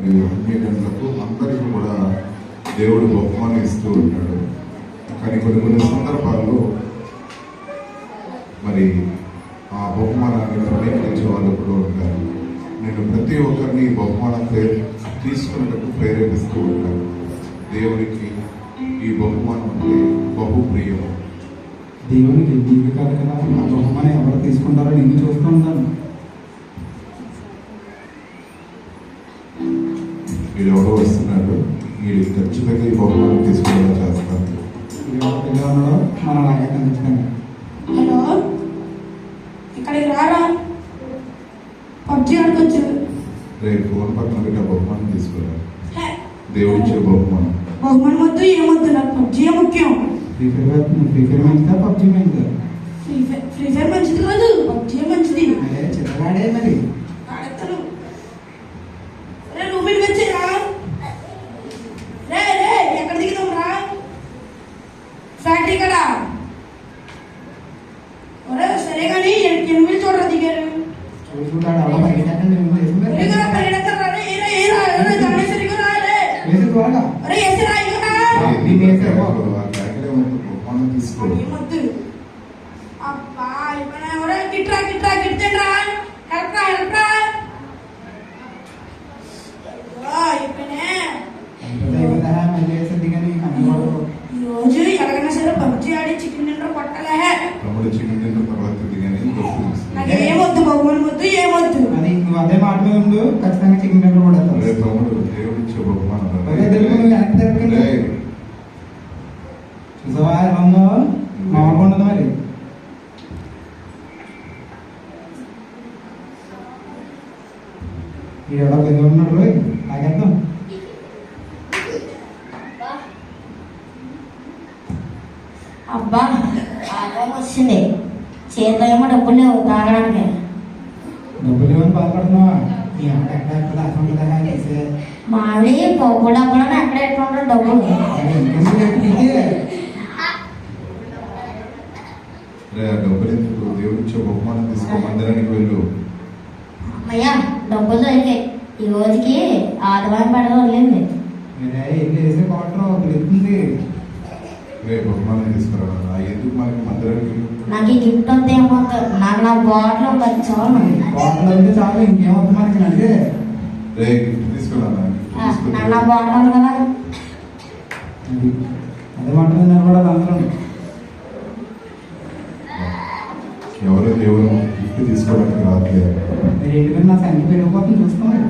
మరియు అన్యజనులకు అందరికీ కూడా దేవుడు బహుమానం ఇస్తూ ఉంటాడు. కానీ కొన్ని సందర్భాల్లో మరి ఆ బహుమానాన్ని ప్రణీకరించే వాళ్ళు కూడా ఉంటారు. నేను ప్రతి ఒక్కరిని బహుమానం తీసుకునేటప్పుడు ప్రేరేపిస్తూ ఉంటాను. దేవునికి ఈ బహుమానం అంటే బహు ప్రియము. దేవునికి నీకు కాదు కదా, ఆ బహుమానం ఎవరు తీసుకుంటారో నేను చూస్తూ ఉంటాను. వీడు ఎవరో వస్తున్నాడు, వీడు ఖచ్చితంగా ఈ బహుమానం తీసుకునేలా చేస్తాను. ఉన్నాడో మన అలాగే ఖచ్చితంగా. హలో, ఇక్కడికి రారా, పబ్జి ఆడుకోవచ్చు. రేపు ఫోన్ పక్కన పెట్టి ఆ బహుమానం తీసుకురా. దేవుడు ఇచ్చే బహుమానం. బహుమానం వద్దు, ఏమొద్దు, నాకు పబ్జీ ముఖ్యం. ఫ్రీ ఫైర్ మంచిదా, పబ్జి మంచిదా? ఫ్రీ ఫైర్ మంచిది కాదు, పబ్జీ మంచిది. చిన్నగాడే మరి ఆడతాను. రే నువ్వు ఇంటికి వచ్చేరా. రే రే ఎక్కడ దిగుతాం రా? ఫ్యాక్టరీ కదా. ఒరే సరే కానీ ఎనిమిది చూడరా దిగారు. చూడాడు అలా పరిగెట్టండి. అరే ఎసరా అబ్బా ఇప్పుడు ఎవరో గిట్రా గిట్రా గిట్టండ్రా. హెల్ప్ రా హెల్ప్ రా. ఈరోజు ఎలాగైనా సరే పబ్జి ఆడి చికెన్ డిన్నర్ కొట్టలే. చికెన్ డిన్నర్ తర్వాత నాకు ఏమొద్దు, బహుమానం వద్దు, ఏమొద్దు. అది నువ్వు అదే మాట మీద ఉండు, ఖచ్చితంగా చికెన్ డిన్నర్ కూడా దేవుడు ఇచ్చే బహుమానం. వెనక్కి తిరగండి. చూసావా ఎలా ఉందో, మామూలుగా ఉండదు మరి. ఎవరో పెద్ద ఉన్నాడు, నాకెళ్తాం. అబ్బా ఆదాయం వచ్చింది, చేతిలో ఏమో డబ్బులు లేవు తాగడానికి. డబ్బులు ఏమని బాధపడుతున్నావా? మావి పప్పు డబ్బులు ఎక్కడ ఎట్టుకుంటారు డబ్బులు. డబ్బులు ఎందుకు? దేవుడు ఇచ్చే బహుమానం తీసుకో, మందిరానికి వెళ్ళు. అమ్మయ్యా డబ్బులు దొరికాయి. ఈ రోజుకి ఆదివారం పడవ వదిలింది. బహుమానం తీసుకురా. ఎందుకు మనకి మందిరానికి వెళ్ళు? నాకు ఈ గిఫ్ట్ వస్తే ఏమవుతుంది? నాకు నా బాటిల్ ఒకటి చాలు. బాటిల్ అయితే చాలు, ఇంకేమవుతుంది మనకి? అంటే గిఫ్ట్ తీసుకురా. నాకు నా బాటిల్ ఉంది కదా. అదే మాట నిలబడాలి అందరం. ఎవరో దేవుడు గిఫ్ట్ తీసుకోవడానికి రావట్లేదు. మీరు ఏంటి నా సంఖ్య పెరిగిపోతుంది చూసుకోండి.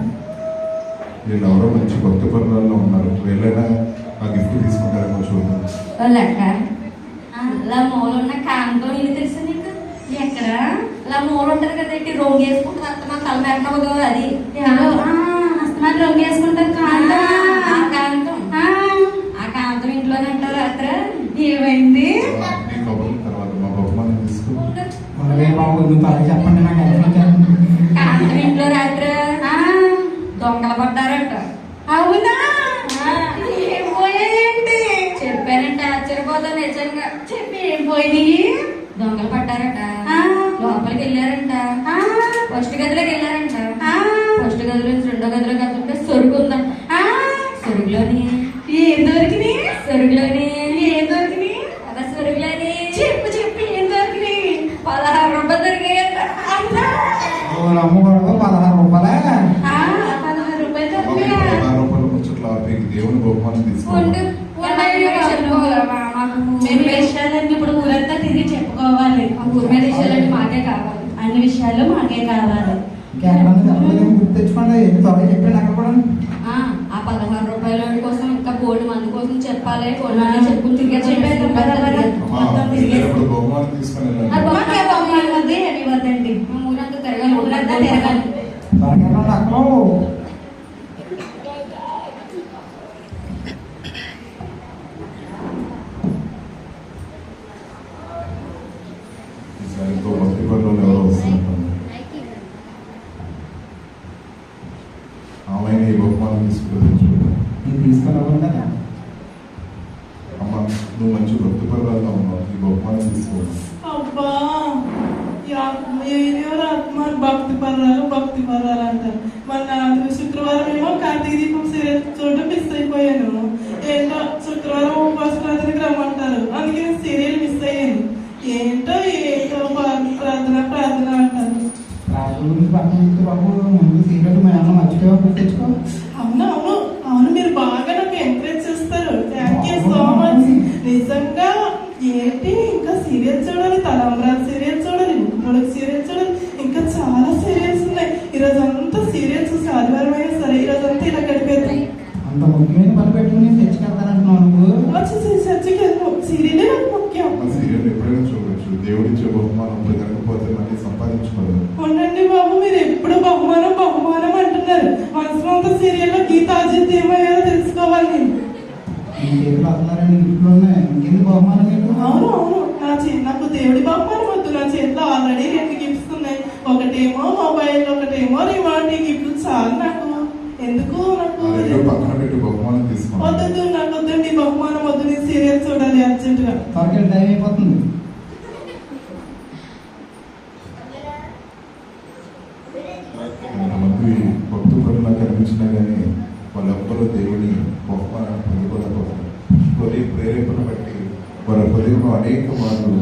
వీళ్ళు ఎవరో మంచి కొత్త పనులలో ఉన్నారు. వెళ్ళైనా ఆ గిఫ్ట్ తీసుకుంటారేమో చూద్దాం. ఇలా మూలున్న కాంతో ఇది తెలుసు నీకు? ఎక్కడ ఇలా మూలు ఉంటారు కదా, రొంగు వేసుకుంటారు. అత్తమా తల మేకనవదు అది అస్తమాన్ని రొంగు వేసుకుంటారు. కాంతం ఆ కాంతం ఇంట్లోనే ఉంటారు. రాత్రి ఏమైంది? తర్వాత మా బహుమానం తీసుకుంటాం. చెప్పండి నాకు. కాంతం ఇంట్లో రాత్రి దొంగలు పడ్డారట. అవునా? పోయాయండి చెప్పారంటే ఆశ్చర్యపోతాను నిజంగా. చెప్పి ఏం పోయినాయి? దొంగలు పడ్డారట, లోపలికి వెళ్ళారంట, ఫస్ట్ గదిలోకి వెళ్ళారంట. ఫస్ట్ గదిలో నుంచి రెండో గదిలోకి వెళ్తుంటే సొరుగు ఉందంట. సొరుగులోని ఏం దొరికినాయి? సొరుగులోని ఏం దొరికినాయి? అలా సొరుగులోని చెప్పు చెప్పి ఏం దొరికినాయి? 16 రూపాయలు దొరికాయంట. 16 రూపాయలే? 16 రూపాయలు దొరికాయి. 16 రూపాయలు ముచ్చట్లు దేవుని బహుమానం తీసుకోండి. విషయాలన్నీ ఇప్పుడు ఊరంతా తిరిగి చెప్పుకోవాలి. ఊరి మీద విషయాలంటే మాకే కావాలి, అన్ని విషయాలు మాకే కావాలి. గుర్తు తెచ్చుకోండి. త్వరగా చెప్పండి అక్కడ కూడా. ఆ 16 రూపాయల కోసం ఇంకా కోడి మంది కోసం చెప్పాలి. కోడి మంది చెప్పుకుని తిరిగి చెప్పేది. బహుమానం తీసుకుని వద్దండి, ఊరంతా తిరగాలి. ఊరంతా తిరగాలి. అక్కడ ఇంకో భక్తి పనులు ఎవరో వస్తున్నారు. ఆమె ఈ బహుమానం తీసుకుని కదా. అమ్మ నువ్వు మంచి భక్తి పనులలో ఉన్నావు, ఈ బహుమానం తీసుకో. అబ్బా ఆత్మ భక్తి పర్రాలు అంటారు. మన శుక్రవారం ఏమో కార్తీక దీపం సీరియల్ చూడడం మిస్ అయిపోయాను. ఏంటో శుక్రవారం ఉపవాసరాత్రికి రమ్మంటారు, అందుకే సీరియల్ మిస్ అయ్యాను. ఏంటో ప్రార్థన ప్రార్థన అంటారు. రాజు గురించి పక్కన ఉంటే బాబు ముందు సీరియల్ మా అన్న మర్చిపోయావు గుర్తించుకో. అవును అవును అవును, మీరు బాగా నాకు ఎంకరేజ్ చేస్తారు. Thank you so much. నిజంగా ఏంటి ఇంకా సీరియల్ చూడాలి, తలంబ్రాల సీరియల్ చూడాలి, ముక్కుమొడక సీరియల్ చూడాలి, ఇంకా చాలా సీరియల్స్ ఉన్నాయి. ఈరోజు అంతా సీరియల్స్ చూసి ఆదివారం అయినా సరే ఈరోజు అంతా ఇలా గడిపేద్దాం. అంత ముఖ్యమైన పని పెట్టుకుని తెచ్చుకెళ్తానంటున్నావు నువ్వు. వచ్చేసి చర్చికి వెళ్తాం, సీరియలే నాకు ముఖ్యం. ఆ సీరియల్ ఎప్పుడైనా చూడవచ్చు. దేవుడిచ్చే బహుమానం జరగకపోతే మళ్ళీ సంపాదించుకోలేదు. ఉండండి బాబు, మీరు ఎప్పుడు బహుమానం బహుమానం అంటున్నారు. మనసుమంత సీరియల్లో గీత అజిత్ ఏమయ్యారో తెలుసుకోవాలి నేను. నీ చేతులు వస్తున్నారని గిఫ్ట్లు ఉన్నాయి, ఇంకెందుకు బహుమానం నీకు? అవును అవును, నాకు దేవుడి బహుమానం వద్దు. నా చేతిలో ఆల్రెడీ 2 గిఫ్ట్స్ ఉన్నాయి. ఒకటేమో మొబైల్, ఒకటేమో రిమోట్. ఈ గిఫ్ట్లు చాలు నాకు. ఎందుకు నాకు ఆ రెండు పక్కన పెట్టి బహుమానం తీసుకోవాలి. వద్దు, నాకు వద్దండి బహుమానం వద్దు. నేను సీరియల్ చూడాలి అర్జెంట్ గా. త్వరగా టైం అయిపోతుంది. కొంతమంది భక్తులు కనిపించినా కానీ వాళ్ళెవ్వరూ దేవుని బహుమానాన్ని పొందుకోలేకపోతారు. హృదయ ప్రేరేపణ బట్టి వారి హృదయంలో అనేక మార్లు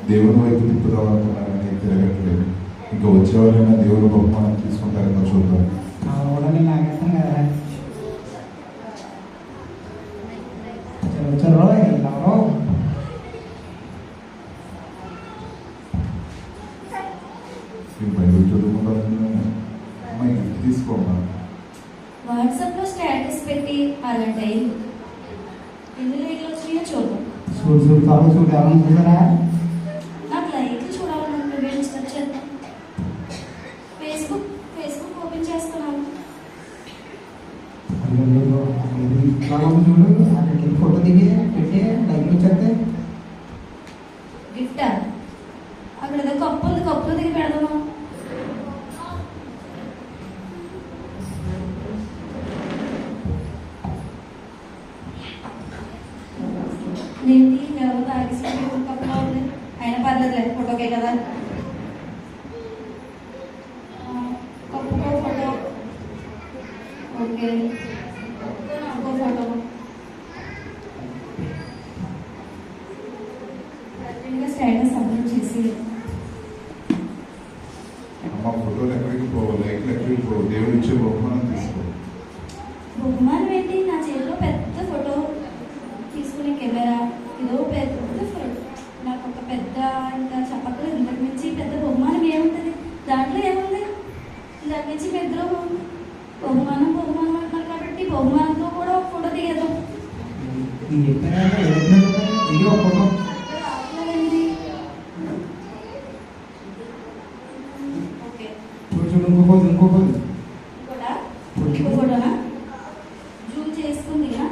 దేవుని వైపు తిప్పుదామనుకున్నారని తిరగట్లేదు. ఇంకా వచ్చేవాళ్ళైనా దేవుని బహుమానం తీసుకుంటారని చూద్దాం. కూడా నేను నాగేస్తాను కదా. చలో ఎవరో బైబిల్ చదువుకుంటాను. అమ్మాయి గిఫ్ట్ తీసుకోమ్మా. వాట్సాప్ లో స్టేటస్ పెట్టి అలర్ట్ అయ్యింది. ఎన్ని లైక్లు వచ్చినాయో చూద్దాం. చూడు త్వరగా చూడు, ఎవరైనా చూసారా? నాకు లైక్లు చూడాలని వేయించిన చేద్దాం. ఫేస్బుక్ ఓపెన్ చేస్తున్నాను. చూడు అక్కడికి ఫోటో దిగి పెట్టి లైక్ వచ్చేస్తే గిఫ్టా? అక్కడ ఏదో కప్పు ఉంది, కప్పులో దిగి పెడదాము. ఏంటి ఎవరు తాగేసి కప్పులో ఉంది? అయినా పర్లేదులే, ఫోటోకే కదా. కప్పుకో ఫోటో. ఓకే, ఇంకో ఫోటో. స్టేటస్ అప్లోడ్ చేసి అమ్మ ఫోటోలు ఎక్కడికి పోవు, లైక్లు ఎక్కడికి పోవు. దేవుడు ఇచ్చే బహుమానం తీసుకో. బహుమానం ఏంటి? నా చేతిలో పెద్ద ఫోటో తీసుకునే కెమెరా, ఇదో పెద్ద ఫోటో. నాకు ఒక పెద్ద, ఇంకా చెప్పక్కలేదు, ఇంతకు మించి పెద్ద బహుమానం ఏముంటుంది? దాంట్లో ఏముంది? ఇంతకు మించి పెద్ద బహుమానం అంటున్నారు కాబట్టి బహుమానంతో కూడా ఒక ఫోటో దిగేద్దాం. ఫోటో ఓకే, చూడు ఇంకో ఫోటోనా? జూమ్ చేసుకుందిగా.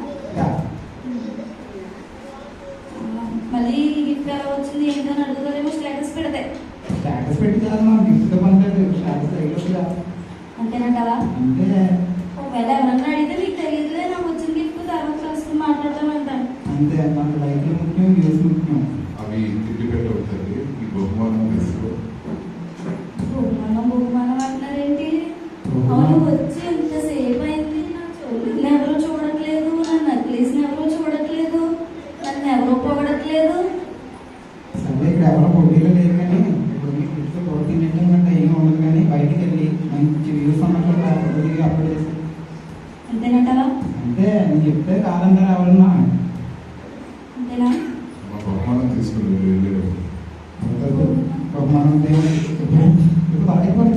మళ్ళీ గిఫ్ట్ ఎలా వచ్చింది ఏంటని అడుగుతారేమో స్టేటస్ పెడితే. స్టేటస్ పెట్టి కాదు, మనం గిఫ్ట్ పనిలేదు. స్టేటస్ అయిపోతుందా అంతేనంటావా? అంటే ఒకవేళ ఎవరన్నా అడిగితే మీకు తెలియదులే, నాకు వచ్చిన గిఫ్ట్ తర్వాత కలుసుకుని మాట్లాడదామంటాను. అంతే, మనకు లైఫ్లో ముఖ్యం, వ్యూస్ ముఖ్యం. అవి తిండి పెట్టవుతుంది. ఈ బహుమానం తీసుకో. బహుమానం అంటున్నారేంటి? అవును, వచ్చి ఎంతసేపు అయింది. నా చెవులను ఎవరు చూడట్లేదు, నా నక్లీస్ని ఎవరు చూడట్లేదు, నన్ను ఎవరు పొగడట్లేదు. సరే, ఇక్కడ ఎవరో పోటీలో లేదు కానీ ఇప్పుడు మీకు గిఫ్ట్ తోడు తినేటంటే ఏమి ఉండదు. కానీ బయటికి వెళ్ళి మంచి వ్యూస్ ఉన్నట్టు ఫోటో దిగి అప్లోడ్ చేసి. అంతేనంటావా? అంటే నేను చెప్తే కాదంటారా ఎవరన్నా? అంతేనా? మా బహుమానం తీసుకుని వెళ్ళలేదు. బహుమానం ఇప్పుడు పాడైపోయి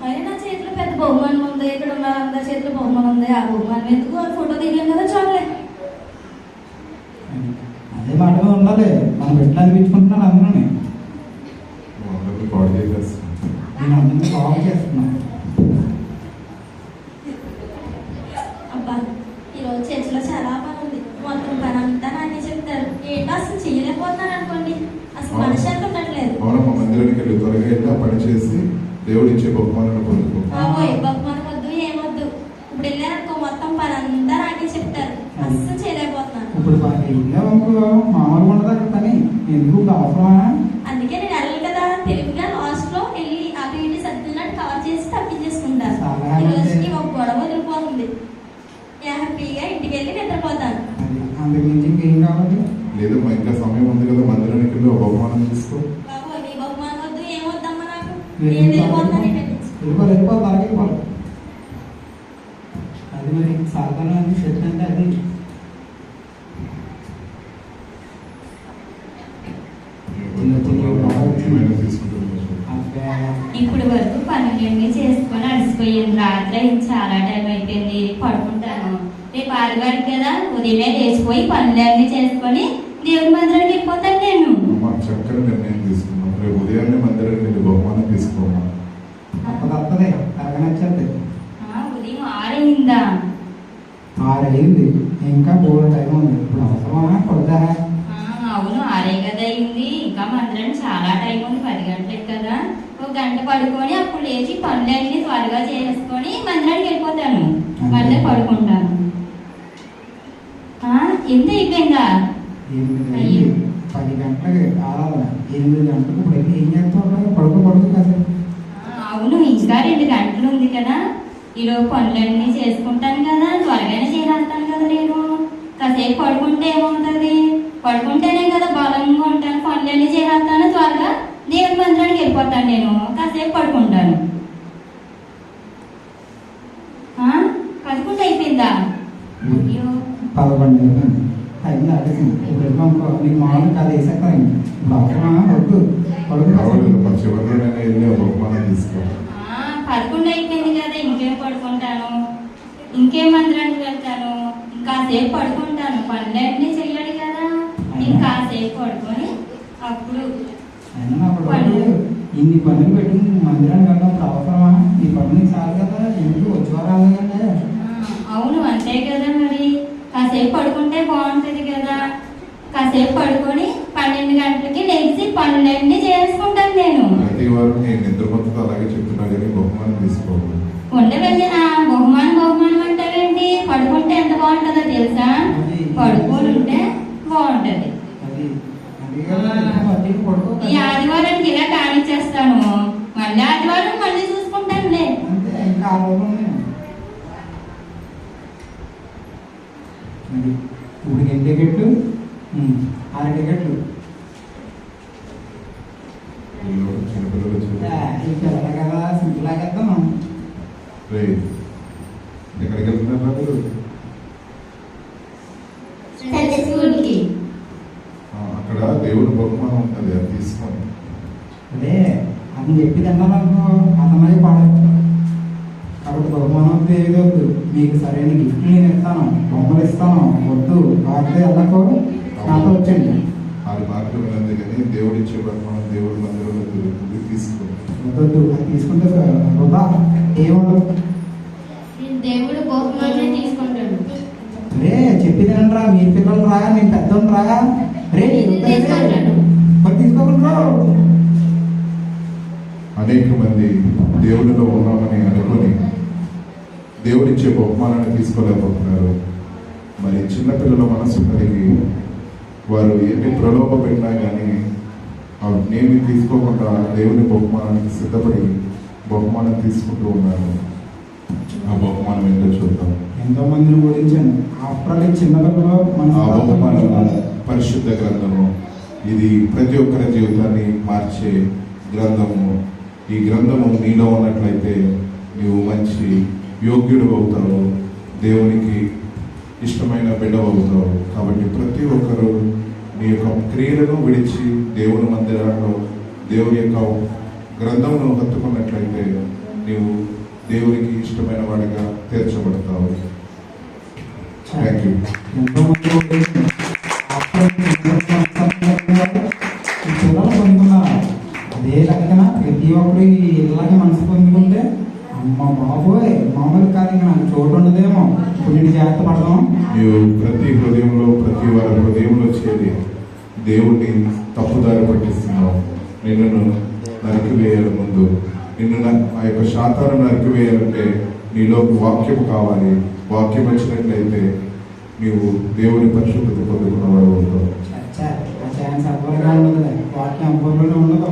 అయినా నా చేతిలో పెద్ద బహుమానం ఉంది, ఇక్కడ ఉన్న అందరి చేతిలో బహుమానం ఉంది. ఆ బహుమానం ఎందుకు? ఆ ఫోటో దిగాం కదా, చాలే. అదే మాటగా ఉండాలి. మనం ఎట్లా అనిపించుకుంటున్నాను అందరూ. అందరికీ కాల్ చేసేస్తాను. నేను అందరినీ కాల్ చేస్తున్నాను. అబ్బా, ఈరోజు చర్చిలో చాలా పని ఉంది. మొత్తం పని అంతా నాకే చెప్తారు. ఏంటో అసలు చేయలేకపోతున్నాను అనుకోండి. అసలు మనశ్శాంతి ఉండట్లేదు. అవునమ్మా, మందిరానికి వెళ్ళి త్వరగా వెళ్ళి ఆ పని చేసి దేవుడు ఇచ్చే బహుమానాన్ని పొందుకో. బహుమానం వద్దు, ఏమొద్దు. ఇప్పుడు వెళ్ళారనుకో మొత్తం పని అంతా నాకే చెప్తారు. అస్సలు చేయలేకపోతున్నాను. ఇప్పుడు మామూలుగా ఉండదు అక్కడ పని. ఎందుకు అవసరమా? అందుకే నేను వెళ్ళాలి కదా. తెలివిగా లాస్ట్ లో వెళ్ళి అటు ఇటు సర్దున్నట్టు కవర్ చేసి తప్పించేసుకుంటాను. ఈ రోజుకి ఒక గొడవ వదిలిపోతుంది. హ్యాపీగా ఇంటికి వెళ్ళి నిద్రపోతాను. అది అందుకు మించి ఇంకేం కావాలి? లేదమ్మా, ఇంకా సమయం ఉంది కదా, మందిరానికి వెళ్ళి ఒక బహుమానం తీసుకో. బాబు నీ బహుమానం వద్దు, ఏమొద్దమ్మా నాకు. ఏం నేను వెళ్ళిపోతాను ఇంటికి. వెళ్ళిపో త్వరగా వెళ్ళిపో. అది మరి సాధారణ షర్ట్ అంటే అది. ఏమైనా తీసుకుంటుంది. అబ్బే, ఇప్పుడు వరకు పనులన్నీ చేసుకొని అలసిపోయింది. రాత్రి అయింది, చాలా టైం అయిపోయింది, పడుకుంటాను. రేపు ఆదివారం కదా, ఉదయమే లేచిపోయి పనులన్నీ చేసుకొని దేవుని మందిరానికి వెళ్ళిపోతాను నేను. అమ్మా, చక్కని నిర్ణయం తీసుకున్నాం. రేపు ఉదయాన్నే మందిరానికి వెళ్ళి బహుమానం తీసుకోమా. తప్పదే త్వరగా నచ్చేది. ఉదయం 6 అయిందా? 6 అయింది, ఇంకా 4 టైం ఉంది. ఇప్పుడు అవసరమా పడదా? అవును, 6 కదా అయింది. ఇంకా మందిరానికి చాలా టైం ఉంది, 10 గంటలకు కదా. 1 గంట పడుకొని అప్పుడు లేచి పనులన్నీ త్వరగా చేసుకొని మందిరానికి వెళ్ళిపోతాను. మళ్ళీ పడుకుంటాను. ఎంత అయిపోయిందా? 8 అయింది. 10 గంటలకి ఆరాధన, 8 గంటలకు ఇప్పుడు వెళ్ళి ఏం చేస్తావు? పడుకో కాసేపు. అవును, ఇంకా 2 గంటలు ఉంది కదా. ఈరోజు పనులన్నీ చేసుకుంటాను కదా, త్వరగానే చేసేస్తాను కదా నేను. కాసేపు పడుకుంటే ఏమవుతుంది? పడుకుంటేనే కదా బలంగా ఉంటాను. పనులన్నీ చేసేస్తాను, త్వరగా దేవుని మందిరానికి వెళ్ళిపోతాను నేను. కాసేపు పడుకుంటాను. 11 అయిపోయిందా? అయ్యో, 11 అయిపోయింది. టైం దాటేసింది. ఇప్పుడు వెళ్ళిపోనుకో, నీకు మామూలు కాదు వేసేస్తాను. ఇప్పుడు అవసరమా? వద్దు, పడుకో. పర్వాలేదమ్మా, చివరిలోనే వెళ్ళి ఒక బహుమానం తీసుకో. 11 అయిపోయింది కదా, ఇంకేం పడుకుంటాను, ఇంకేం మందిరానికి వెళ్తాను. ఇంకాసేపు పడుకుంటాను, పనులన్నీ చెయ్యాలి కదా. నేను కాసేపు పడుకొని అప్పుడు అయినా అప్పుడు ఇన్ని పనులు పెట్టి మందిరానికి వెళ్ళినప్పుడు అవసరమా? ఈ పనులు చాలు కదా, ఎందుకు వచ్చేవారాలి కదా. అవును, అంతే కదా. మరి కాసేపు పడుకుంటే బాగుంటది కదా. కాసేపు పడుకొని 12 గంటలకి లేచి పనులన్నీ చేసుకుంటాను నేను. ప్రతి వారం నేను నిద్రపోతుంది అలాగే చెప్తున్నా కానీ బహుమానం తీసుకోవాలి. వెళ్ళిన బహుమానం అంటావేంటి? పడుకుంటే ఎంత బాగుంటుందో తెలుసా? పడుకొని ఉంటే బాగుంటది. అది కదా, మధ్యలో పడుకో. ఈ ఆదివారానికి ఇలా కానిచ్చేస్తాను, మళ్ళీ ఆదివారం మళ్ళీ చూసుకుంటానులే. అంతే, ఇంకా 6 రోజులు ఉన్నాయి. ఇప్పుడు ఎన్ని టికెట్లు? 6 టికెట్లు. చిన్నపిల్లలు పిల్లలు కదా, సింపుల్ ఆగేద్దాం. ఎక్కడికి వెళ్తున్నారు మీరు? సండే స్కూల్కి. అక్కడ దేవుడి బహుమానం ఉంటుంది, అది తీసుకోండి. అదే అని చెప్పి తిన్నాను అతమై పాడైపోతాను. కాబట్టి బహుమానం తెలియదు. మీకు సరైన గిఫ్ట్ నేను ఇస్తాను, బొమ్మలు ఇస్తాను. వద్దు వాడితే వెళ్ళకో, నాతో వచ్చండి. 6 మార్కులు వినంది కానీ దేవుడు ఇచ్చే బహుమానం దేవుడి మందిరంలో దొరుకుతుంది, తీసుకోండి. వద్దు, అది తీసుకుంటే వృధా ఏముండదు. దేవుడు బహుమానం తీసుకుంటాడు. రే చెప్పి తినండి రా, మీరు పిల్లలు రాగా నేను పెద్దోళ్ళు రాగా. రే మరి తీసుకోకుండా. అనేక మంది దేవుడిలో ఉన్నామని అనుకుని దేవుడిచ్చే బహుమానాన్ని తీసుకోలేకపోతున్నారు. మరి చిన్నపిల్లల మనసు కలిగి వారు ఎన్ని ప్రలోభ పెట్టినా కానీ నేను తీసుకోకుండా దేవుని బహుమానానికి సిద్ధపడి బహుమానం తీసుకుంటూ ఉన్నారు. ఆ బహుమానం ఏంటో చూద్దాం. ఎంతో మందిని ఓడించాను. ఆఫ్టర్ చిన్నపిల్లలు ఆ బహుమానం పరిశుద్ధ గ్రంథము. ఇది ప్రతి ఒక్కరి జీవితాన్ని మార్చే గ్రంథము. ఈ గ్రంథము నీలో ఉన్నట్లయితే నీవు మంచి యోగ్యుడు అవుతావు, దేవునికి ఇష్టమైన బిడ్డవు అవుతావు. కాబట్టి ప్రతి ఒక్కరూ నీ యొక్క క్రియలను విడిచి దేవుని మందిరాల్లో దేవుని యొక్క గ్రంథమును హత్తుకున్నట్లయితే నీవు దేవునికి ఇష్టమైన వాడిగా తీర్చబడతావు. Thank you. ఎంతో మంది ఓడించాను. పిల్లలు పొందుకున్నారు. అదే లెక్కన ప్రతి ఒక్కరు ఇలాగే మనసు పొందుకుంటే అమ్మ బాబోయ్ మామూలు కాదు, ఇంకా నాకు చోటు ఉండదేమో. ఇప్పుడు నేను జాగ్రత్త పడదాం. నీవు ప్రతి హృదయంలో ప్రతి వారి హృదయంలో చేరి దేవుడిని తప్పుదారి పట్టిస్తున్నావు. నిన్ను నరికివేయాలి. ముందు నిన్ను ఆ యొక్క శాతాన్ని నరికివేయాలంటే నీలో వాక్యం కావాలి. వాక్యం వచ్చినట్లయితే నీవు దేవుని పరిశుద్ధత పొందుకున్నవాడు అవుతావు. ఛాన్స్ అవ్వరుగా ఉండదు, వాక్యం అవ్వరులోనే ఉండదు.